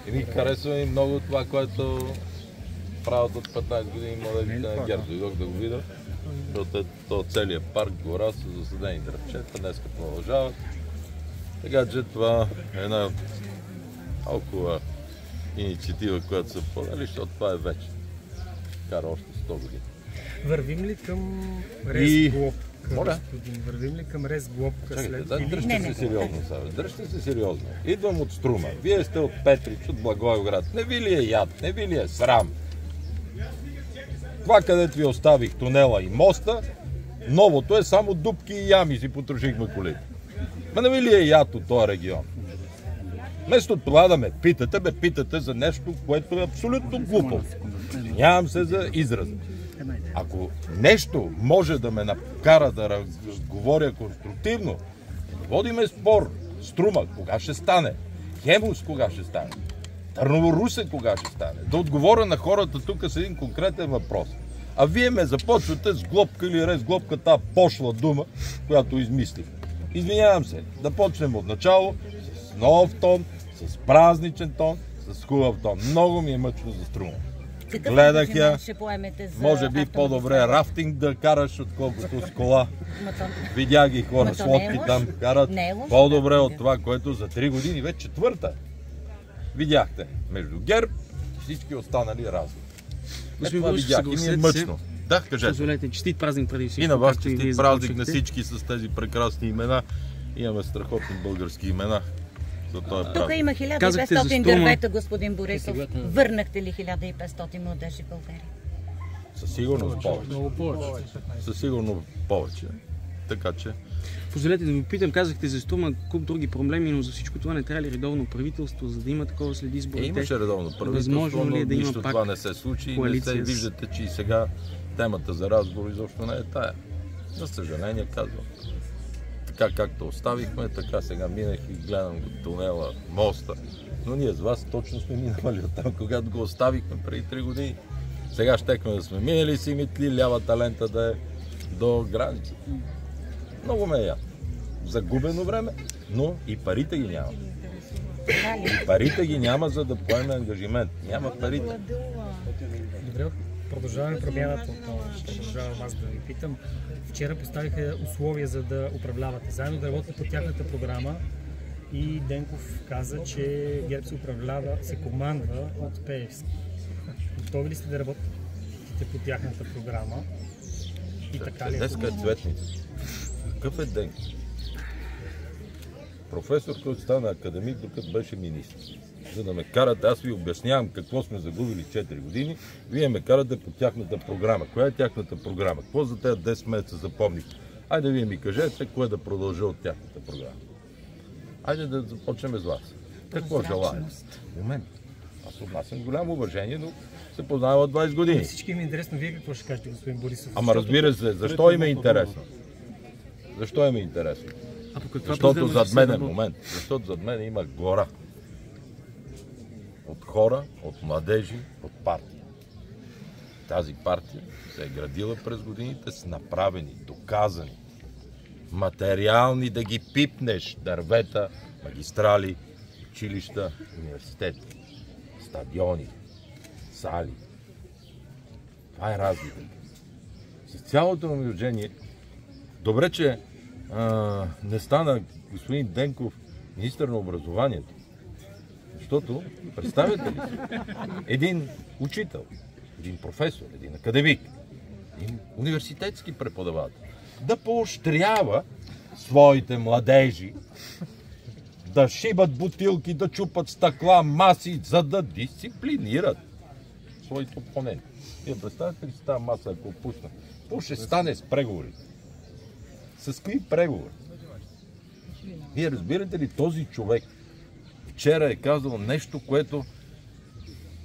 И ми харесва и много това, което правят от 15 години младежите на ГЕРБ. Дойдох да го видя, защото целият парк, гора са засадени дръвчета, днеска продължават. Така че това е една толкова инициатива, която са подали, защото това е вече. Кара още 100 години. Вървим ли към резглобка, господин? Вървим ли към резглобка след... Дръжте се сериозно, сега. Дръжте се сериозно. Идвам от Струма. Вие сте от Петрич, от Благоевград. Не ви ли е яд, не ви ли е срам? Това, където ви оставих тунела и моста, новото е само дупки и ями си потрошихме колите. Ма не ви ли е яд от този регион? Вместо това да ме питате за нещо, което е абсолютно глупо. Нямам се за израза. Ако нещо може да ме накара да говоря конструктивно, да водиме спор, Струма, кога ще стане? Хемус, кога ще стане? Търново-Русе, кога ще стане? Да отговоря на хората тук с един конкретен въпрос. А вие ме започвате с глобка или резглобка, тази пошла дума, която измислих. Извинявам се, да почнем от начало, с нов тон, с празничен тон, с хубав тон. Много ми е мъчно за Струма. Гледах я, може би по-добре рафтинг да караш, отколкото с кола. Видях ги хора с лодки там карат. По-добре от това, което за 3 години вече четвърта. Видяхте между ГЕРБ и всички останали разни. Това видях и ми е мъчно. Да, кажете. Позволете, честит празник преди всичко. И на вас честит празник на всички с тези прекрасни имена. Имаме страхотни български имена. Тук има 1500 дървета, господин Борисов. Върнахте ли 1500 младежи в България? Със сигурност повече. Със сигурност повече. Така че... Позволете да ви питам, казахте за Струма куп други проблеми, но за всичко това не трябва ли редовно правителство, за да има такова след изборите? Имаше редовно правителство, но да нищо това не се случи. Не се виждате, че и сега темата за разговор изобщо не е тая. За съжаление казвам. Така както оставихме, така сега минах и гледам тунела, моста. Но ние с вас точно сме минали оттам, когато го оставихме преди 3 години. Сега щехме да сме минали си митли, лявата лента да е до граница. Много ме е яд. Загубено време, но и парите ги няма. И парите ги няма, за да поеме ангажимент. Няма парите. Добре, продължаваме промяната отново. Ще продължавам аз да ви питам. Вчера поставиха условия за да управлявате. Заедно да работите по тяхната програма и Денков каза, че ГЕРБ се управлява, се командва от Пеевски. Готови ли сте да работите по тяхната програма? И така ли е? Днеска е цветница. Какъв е Денков? Професор, който стана академик, докато беше министр. За да ме карате, аз ви обяснявам какво сме загубили 4 години, вие ме карате по тяхната програма. Коя е тяхната програма? Какво за тези 10 месеца запомних? Айде вие ми кажете, кое да продължа от тяхната програма. Айде да започнем с вас. Какво желая? Момент. Аз отнасям голямо уважение, но се познава от 20 години. Всички им е интересно, вие какво ще кажете, господин Борисов? Ама разбира се, защо им е интересно? Защо им е интересно? Защото зад мен е момент. Защото зад мен има гора. От хора, от младежи, от партия. Тази партия се е градила през годините с направени, доказани, материални да ги пипнеш дървета, магистрали, училища, университети, стадиони, сали. Това е разликата. С цялото ми уважение, добре, че не стана господин Денков министър на образованието. Защото, представете ли си, един учител, един професор, един академик, един университетски преподавател, да поощрява своите младежи да шибат бутилки, да чупат стъкла, маси, за да дисциплинират своите опоненти. Вие представете ли си тази маса, ако пусна? Какво ще стане с преговорите? С кои преговори? Вие разбирате ли, този човек вчера е казал нещо, което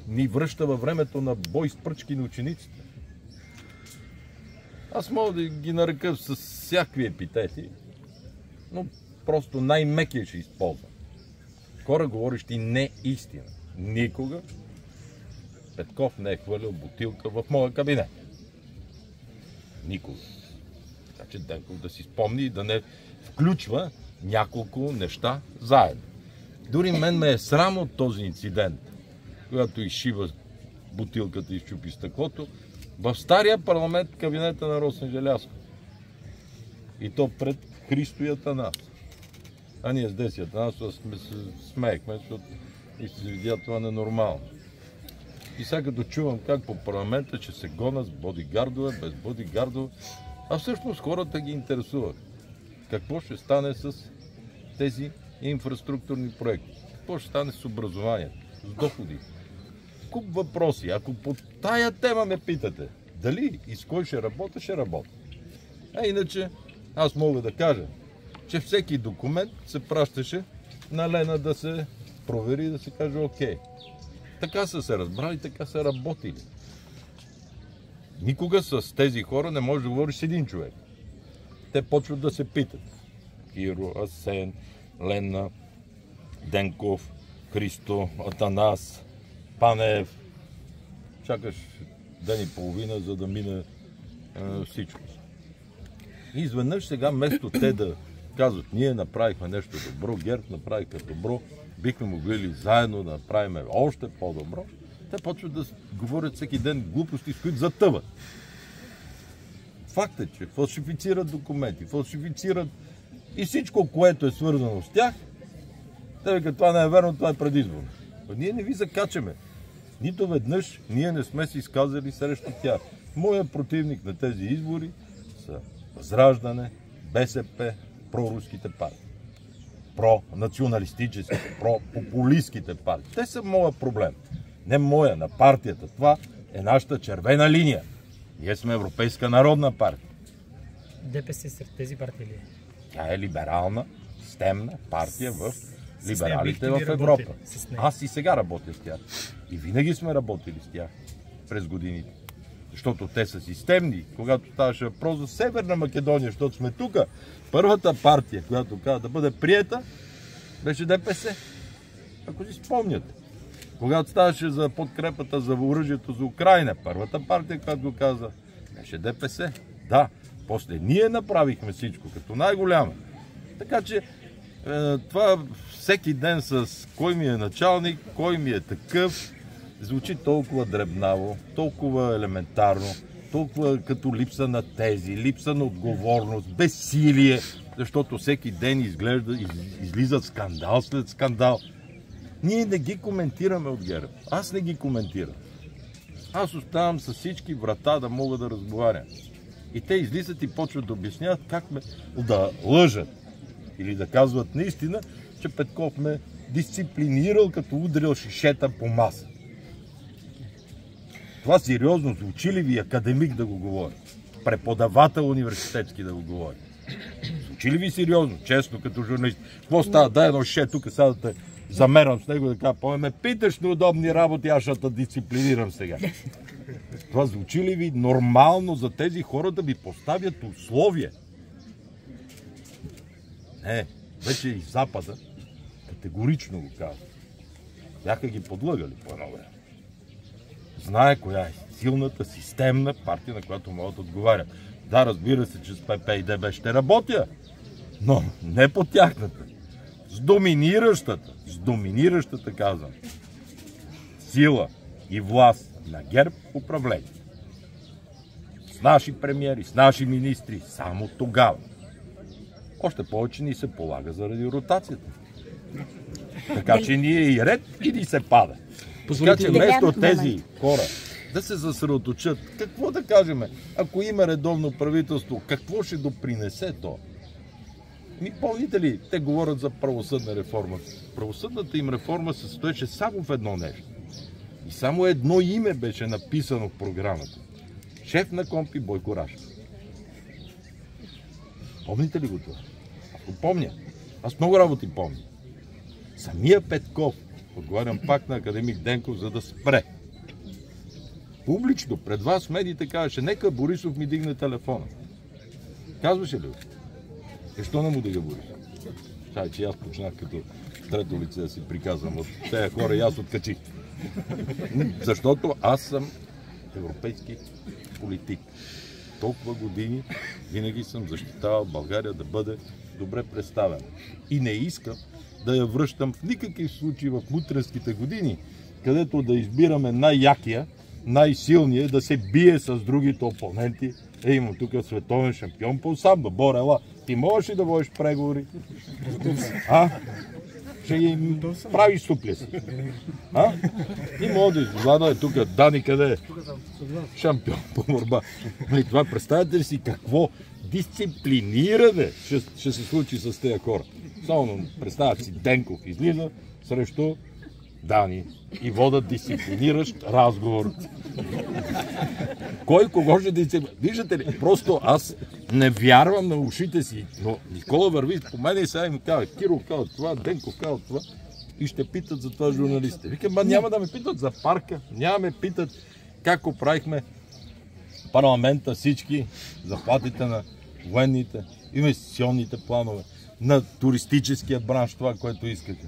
ни връща във времето на бой с пръчки на учениците. Аз мога да ги нарека с всякакви епитети, но просто най-мекия ще използвам. Хора, говорещи не истина. Никога Петков не е хвърлял бутилка в моя кабинет. Никога. Така че Денков да си спомни и да не включва няколко неща заедно. Дори мен ме е срам от този инцидент, когато изшива бутилката и изчупи стъклото, в стария парламент кабинета на Росен Желязков. И то пред Христо и Атанас. А ние с Деси Атанасова се смеехме, защото и се видя това ненормално. И сега като чувам как по парламента, че се гонят с бодигардове, без бодигардове, а всъщност хората ги интересуват. Какво ще стане с тези инфраструктурни проекти? Какво ще стане с образованието, с доходи? Куп въпроси. Ако по тая тема ме питате, дали и с кой ще работя, ще работя. А иначе аз мога да кажа, че всеки документ се пращаше на Лена да се провери и да се каже окей. Така са се разбрали, така са работили. Никога с тези хора не можеш да говориш с един човек. Те почват да се питат. Киро, Асен, Лена, Денков, Христо, Атанас, Панев. Чакаш ден и половина, за да мине всичко. И изведнъж сега, вместо те да казват, ние направихме нещо добро, ГЕРБ направиха добро, бихме могли ли заедно да направим още по-добро, те почват да говорят всеки ден глупости, с които затъват. Факт е, че фалшифицират документи, фалшифицират и всичко, което е свързано с тях, те викат, това не е верно, това е предизборно. Ние не ви закачаме. Нито веднъж ние не сме се изказали срещу тях. Моят противник на тези избори са Възраждане, БСП, проруските партии. Про-националистическите, про-популистските партии. Те са моя проблем. Не моя, на партията. Това е нашата червена линия. Ние сме Европейска народна партия. ДПС сред тези партии ли е? Тя е либерална, системна партия в либералите в Европа. Аз и сега работя с тях. И винаги сме работили с тях през годините. Защото те са системни. Когато ставаше въпрос за Северна Македония, защото сме тук, първата партия, която каза да бъде приета, беше ДПС. Ако си спомняте. Когато ставаше за подкрепата за оръжието за Украйна, първата партия, която го каза, беше ДПС. Да, после ние направихме всичко, като най-голяма. Така че това всеки ден с кой ми е началник, кой ми е такъв, звучи толкова дребнаво, толкова елементарно, толкова като липса на тези, липса на отговорност, безсилие, защото всеки ден излизат скандал след скандал. Ние не ги коментираме от ГЕРБ. Аз не ги коментирам. Аз оставам с всички врата да мога да разговарям. И те излизат и почват да обясняват как да лъжат или да казват наистина, че Петков ме дисциплинирал, като удрил шишета по маса. Това сериозно звучи ли ви академик да го говори? Преподавател университетски да го говори? Звучи ли ви сериозно, честно, като журналист? Какво става? Дай едно шеше тук, сега да те замерам с него, да кажа, ме питаш неудобни работи, аз ще те дисциплинирам сега. Това звучи ли ви нормално за тези хора да ви поставят условия? Не, вече и Запада категорично го казва. Бяха ги подлъгали по едно време. Знае коя е силната, системна партия, на която могат да отговарят. Да, разбира се, че с ПП и ДБ ще работя, но не по тяхната. С доминиращата, казвам, сила и власт на ГЕРБ управление. С наши премиери, с наши министри, само тогава. Още повече ни се полага заради ротацията. Така че ние и ред и ни се пада. Така че вместо тези хора да се съсредоточат, какво да кажем, ако има редовно правителство, какво ще допринесе то? Помните ли, те говорят за правосъдна реформа. Правосъдната им реформа се състоеше само в едно нещо. И само едно име беше написано в програмата. Шеф на КОНПИ Бойко Рашков. Помните ли го това? Аз го помня. Аз много работи помня. Самия Петков, отговарям пак на академик Денков, за да спре. Публично, пред вас медиите казваше, нека Борисов ми дигне телефона. Казваше ли? Що не му дига Борисов? Чай, че аз почнах като трето лице да си приказвам от тези хора и аз откачих. Защото аз съм европейски политик. Толкова години винаги съм защитавал България да бъде добре представена. И не искам да я връщам в никакъв случай в мутренските години, където да избираме най-якия, най-силния, да се бие с другите опоненти. Имам тук световен шампион по самбо. Борела, ти можеш ли да водиш преговори? Ще ги прави суплес. И мога да изглада тук Дани, къде е? Шампион по борба. Това представяте ли си какво дисциплиниране ще се случи с тези хора? Само представят си Денков излиза срещу Дани и водят дисциплиниращ разговор. Кой кого ще дисциплинира? Виждате ли, просто аз не вярвам на ушите си, но Никола върви по мен и сега им казва, Киро казва това, Денков казва това и ще питат за това журналистите. Викам, няма да ме питат за парка, няма ме питат как оправихме парламента всички, заплатите на военните, инвестиционните планове, на туристическия бранш, това, което искате.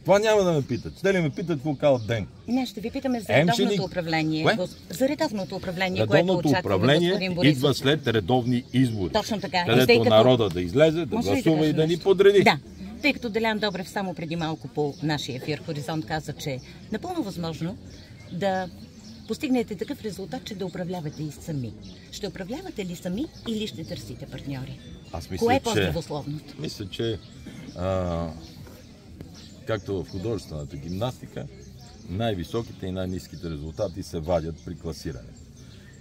Това няма да ме питат. Ще ли ме питат какво казва Ден? Не, ще ви питаме за редовното управление. За редовното управление, редовното управление идва след редовни избори. Точно така. Където народа да излезе, да гласува и да ни подреди. Да. Тъй като Делян Добрев само преди малко по нашия ефир Хоризонт каза, че е напълно възможно да постигнете такъв резултат, че да управлявате и сами. Ще управлявате ли сами или ще търсите партньори? Кое е по-здравословното? Мисля, че както в художествената гимнастика, най-високите и най-ниските резултати се вадят при класиране.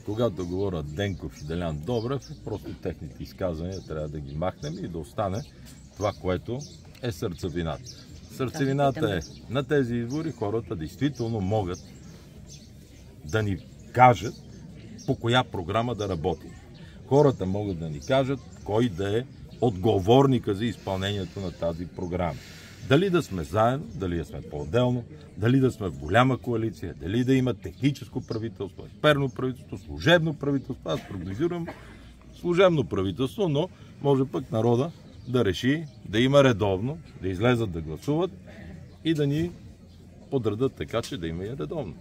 Когато говорят Денков и Делян Добрев, просто техните изказвания трябва да ги махнем и да остане това, което е сърцевината. Сърцевината е на тези избори, хората действително могат да ни кажат по коя програма да работим. Хората могат да ни кажат кой да е отговорника за изпълнението на тази програма. Дали да сме заедно, дали да сме по-отделно, дали да сме в голяма коалиция, дали да има техническо правителство, експерно правителство, служебно правителство. Аз прогнозирам служебно правителство, но може пък народа да реши да има редовно, да излезат да гласуват и да ни подредат така, че да има и редовно.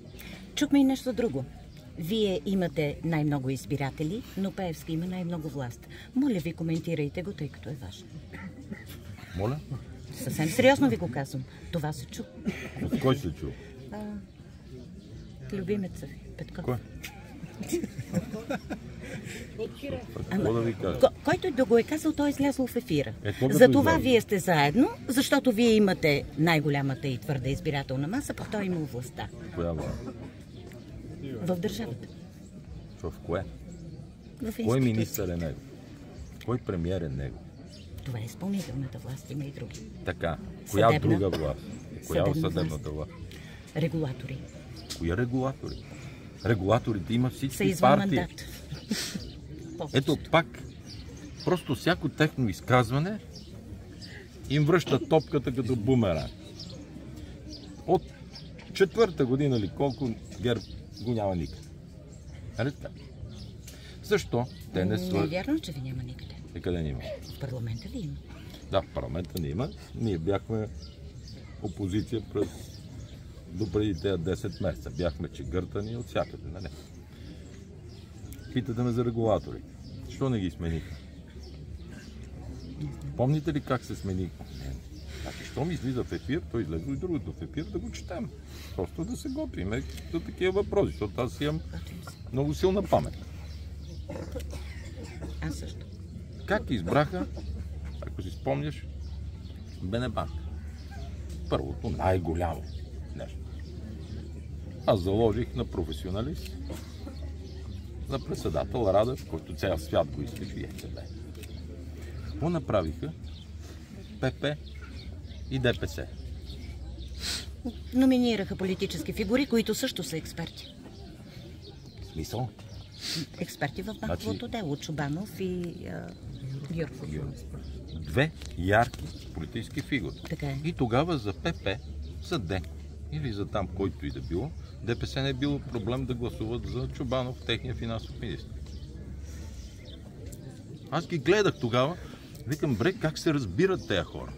Чухме и нещо друго. Вие имате най-много избиратели, но Пеевски има най-много власт. Моля ви, коментирайте го, тъй като е важно. Моля? Съвсем сериозно ви го казвам. Това се чу. От кой се чу? Любимеца ви, Петков. Кой? Какво да ви кажа? Който да го е казал, той е излязъл в ефира. За това вие сте заедно, защото вие имате най-голямата и твърда избирателна маса, пък той има властта. Коя власт? В държавата. В кое? В кой министър е него? Кой премиер е него? Това е изпълнителната власт, има и други. Така. Коя друга власт? Коя е съдебната власт? Регулатори. Кои регулатори? Регулаторите има всички са извън партии. Мандат. Ето пак, просто всяко техно изказване им връща топката като бумеранг. От четвърта година или колко ГЕРБ го няма никъде. Защо? Те не са... Не е вярно, че ви няма никъде. И къде ни има? В парламента ви има. Да, в парламента ни има. Ние бяхме опозиция през допреди тези 10 месеца. Бяхме чегъртани от всякъде, нали? Питате ме за регулатори. Защо не ги смениха? Помните ли как се смени? Значи, що ми излиза в ефир, той излезе и другото в ефир да го четем. Просто да се готвим за такива въпроси, защото аз имам много силна памет. Аз също. Как избраха, ако си спомняш, БНБанк? Първото най-голямо нещо. Аз заложих на професионалист, на председател Радев, който цял свят го искаше и ЕЦБ. Какво направиха ПП и ДПС? Номинираха политически фигури, които също са експерти. В смисъл? Експерти в банковото дело. Чубанов и Георгов. Две ярки политически фигури. Така е. И тогава за ПП, за Д или за там, който и да било, ДПС не е било проблем да гласуват за Чубанов, техния финансов министр. Аз ги гледах тогава, викам, бре, как се разбират тези хора?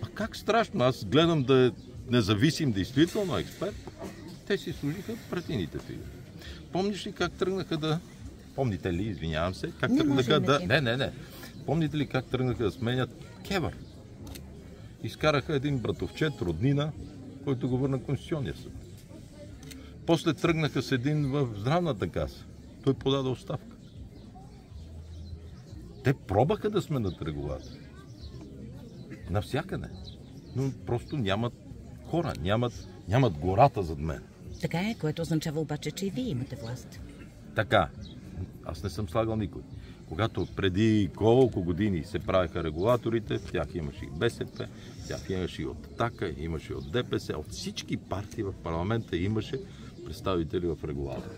А как страшно, аз гледам да е независим действително експерт. Те си служиха партийните фигури. Помниш ли как тръгнаха да... Помните ли, извинявам се, как тръгнаха да... Не. Помните ли как тръгнаха да сменят КЕВР? изкараха един братовчет, роднина, който го върна Конституционния съд. После тръгнаха с един в здравната каса. Той подаде оставка. Те пробаха да сменят регулатори. Навсякъде. Но просто нямат хора, нямат гората зад мен. Така е, което означава обаче, че и вие имате власт. Така. Аз не съм слагал никой. Когато преди колко години се правеха регулаторите, в тях имаше и БСП, в тях имаше и от Атака, имаше и от ДПС, от всички партии в парламента имаше представители в регулатора.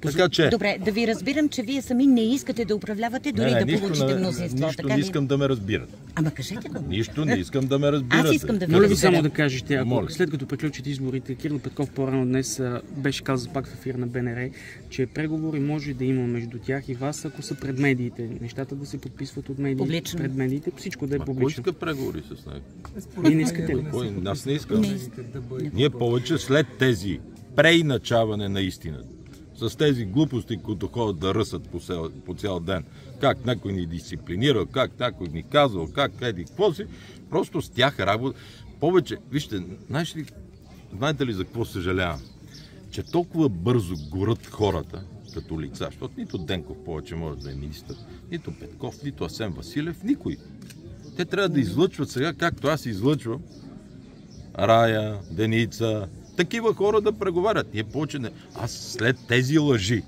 Така че... Добре, да ви разбирам, че вие сами не искате да управлявате, дори да получите мнозинство. Нищо не искам да ме разбират. Ама кажете го. Нищо не искам да ме разбирате. Аз искам да ви Моля ви разберем. само да кажете, ако след като приключат изборите, Кирил Петков по-рано днес беше казал пак в ефир на БНР, че преговори може да има между тях и вас, ако са пред медиите. Нещата да се подписват от медиите, публично. пред медиите, всичко да е Кой публично. иска преговори с него? Вие не искате ли? Аз не искам. Ние повече след тези преиначаване на истината, с тези глупости, които ходят да ръсат по цял ден, как някой ни дисциплинира, как някой ни казва, как еди, какво си, просто с тях работа. Повече, вижте, знаете ли за какво съжалявам? Че толкова бързо горят хората като лица, защото нито Денков повече може да е министър, нито Петков, нито Асен Василев, никой. Те трябва да излъчват сега, както аз излъчвам, Рая, Деница, такива хора да преговарят. Ние повече не... Аз след тези лъжи,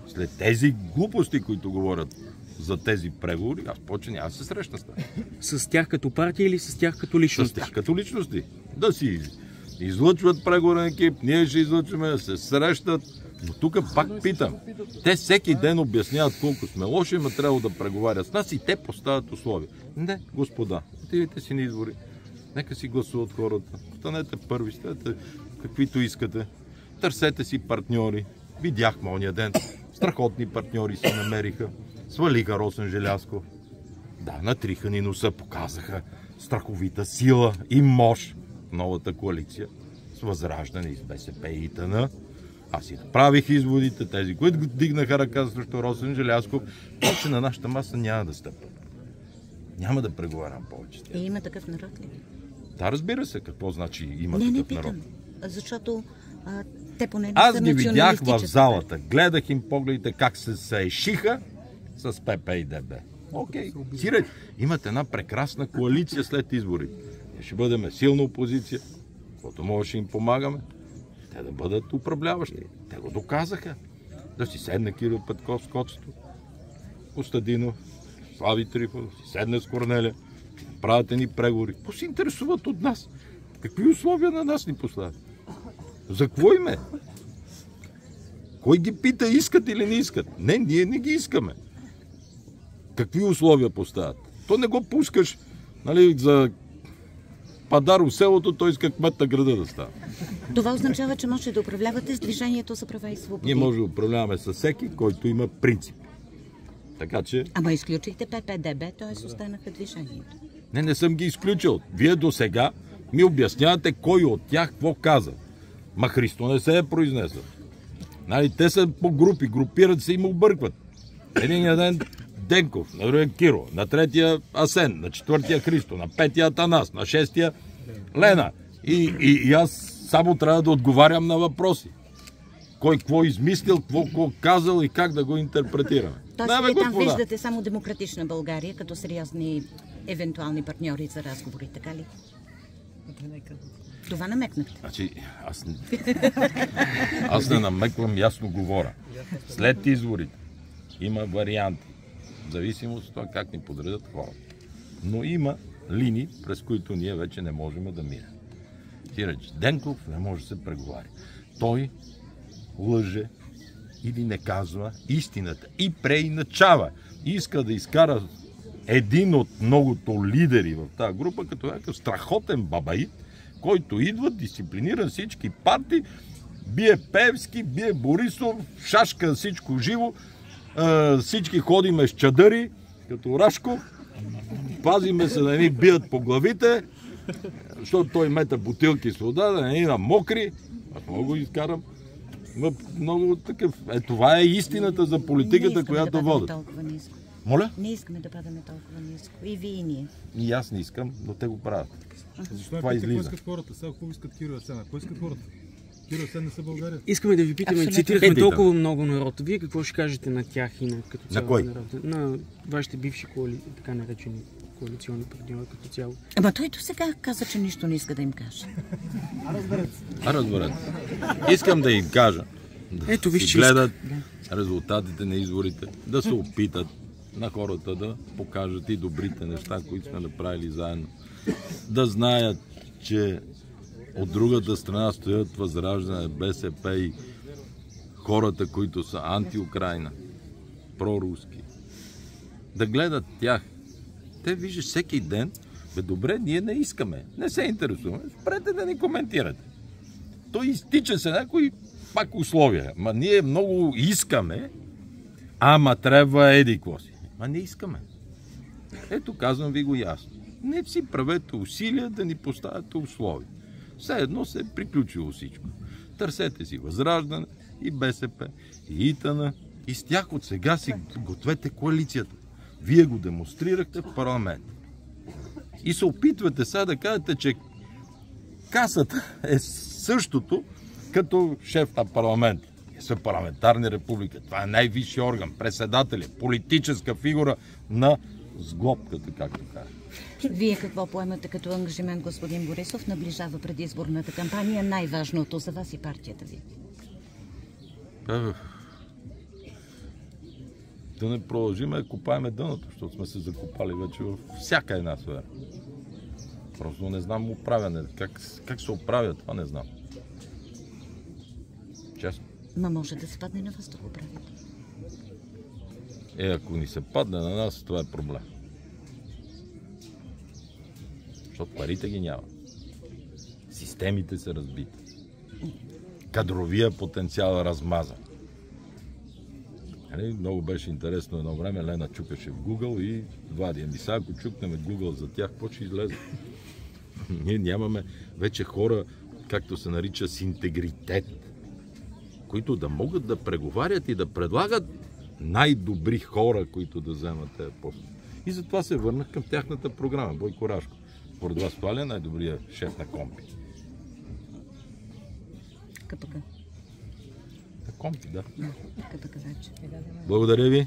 след тези глупости, които говорят за тези преговори, аз повече няма да се срещна с тях. С тях като партия или с тях като личности? С тях като личности. Да си излъчват преговорен екип, ние ще излъчваме, да се срещат. Но тук пак питам. Те всеки ден обясняват колко сме лоши, ма трябва да преговарят с нас и те поставят условия. Не, господа, отидете си на избори. Нека си гласуват хората. Станете първи, станете каквито искате. Търсете си партньори. Видяхме ония ден. Страхотни партньори се намериха. Свалиха Росен Желязков. Да, натриха ни носа, показаха страховита сила и мощ в новата коалиция с Възраждане и с БСП и ИТН. Аз си направих изводите, тези, които дигнаха ръка срещу Росен Желязков, че на нашата маса няма да стъпят. Няма да преговарям повече. И има такъв народ ли? Да, разбира се, какво значи има Не такъв питам, народ. защото те поне не Аз са ги видях в националистически. залата, гледах им погледите как се ешиха с ПП и ДБ. Окей, сиреч, имате една прекрасна коалиция след изборите. Ние ще бъдем силна опозиция, защото може да им помагаме. Те да бъдат управляващи. Те го доказаха. Да си седне Кирил Петков с Коцето, Костадинов, Слави Трифонов, си седне с Корнелия, правят ни преговори. Какво се интересуват от нас? Какви условия на нас ни поставят? За какво им е? Кой ги пита, искат или не искат? Не, ние не ги искаме. Какви условия поставят? То не го пускаш, нали, за Падаро селото, той иска кмет на града да става. Това означава, че може да управлявате с Движението за права и свободи. Ние може да управляваме с всеки, който има принцип. Така че... Ама изключихте ППДБ, т.е. останаха Движението. Не съм ги изключил. Вие до сега ми обяснявате кой от тях какво каза. Ма Христо не се е произнесъл. Нали, те са по групи, групират се и му объркват. Единия ден Денков, на другия Киро, на третия Асен, на четвъртия Христо, на петия Атанас, на шестия Лена. И аз само трябва да отговарям на въпроси. Кой какво измислил, какво казал и как да го интерпретираме. Тоест, вие там виждате само Демократична България като сериозни евентуални партньори за разговори, така ли? Това намекнахте. Значи, аз не намеквам, ясно говоря. След изборите има варианти. В зависимост от това как ни подредят хората. Но има линии, през които ние вече не можем да минем. Сиреч, Денков не може да се преговаря. Той лъже или не казва истината и преиначава. Иска да изкара един от многото лидери в тази група, като някакъв страхотен бабаит, който идва, дисциплинира всички партии, бие Певски, бие Борисов, шашка всичко живо, всички ходиме с чадъри, като Рашков, пазиме се да не ни бият по главите, защото той мета бутилки с вода, да не ни намокри. Аз мога го изкарам. Много такъв. Това е истината за политиката, която водят. Моля? Не искаме да падаме толкова ниско. И вие, и ние. И аз не искам, но те го правят. Защо Това излиза. Какво искат хората? Сега какво искат Киро и Асен? Какво искат хората? Киро и Асен не са България. Искаме да ви питаме, Абсолютно. цитирахме толкова много народ. Вие какво ще кажете на тях и на като цяло кой? народ? На вашите бивши така наречени коалиционни партньори като цяло. Ама той до сега каза, че нищо не иска да им каже. Разберете. Искам да им кажа да Ето, виж, си че гледат резултатите на изборите, да се опитат на хората да покажат и добрите неща, които сме направили заедно. Да знаят, че от другата страна стоят Възраждане, БСП и хората, които са анти-Украйна, проруски. Да гледат тях. Те виждат всеки ден, добре, ние не искаме, не се интересуваме, спрете да ни коментирате. Той изтича се някои пак условия. Ма ние много искаме, ама трябва еди какво си. Ма не искаме. Ето казвам ви го ясно. Не си правете усилия да ни поставяте условия. Все едно се е приключило всичко. Търсете си Възраждане и БСП, и ИТН, и с тях от сега си гответе коалицията. Вие го демонстрирахте в парламент. И се опитвате сега да кажете, че касата е същото като шеф на парламент. Са парламентарни република. Това е най-висши орган, председателя, политическа фигура на сглобката, както кажа. Вие какво поемате като ангажимент, господин Борисов? Наближава предизборната кампания. Най-важното за вас и партията ви. Да не продължиме да копаеме дъното, защото сме се закопали вече във всяка една сфера. Просто не знам оправяне. Как се оправя, това не знам. Честно. Ма може да се падне на вас да го правите. Ако ни се падне на нас, това е проблем. Защото парите ги няма. Системите са разбити. Кадровия потенциал е размазан. Много беше интересно едно време. Лена чукаше в Google и вади. Ами сега, ако чукнем Google за тях, какво ще излезе? Ние нямаме вече хора, както се нарича, с интегритет, които да могат да преговарят и да предлагат най-добри хора, които да вземат тези постове. И затова се върнах към тяхната програма. Бойко Рашков. Според вас това ли е най-добрият шеф на Компи? КПК. На Компи, да. КПК вече. Благодаря ви.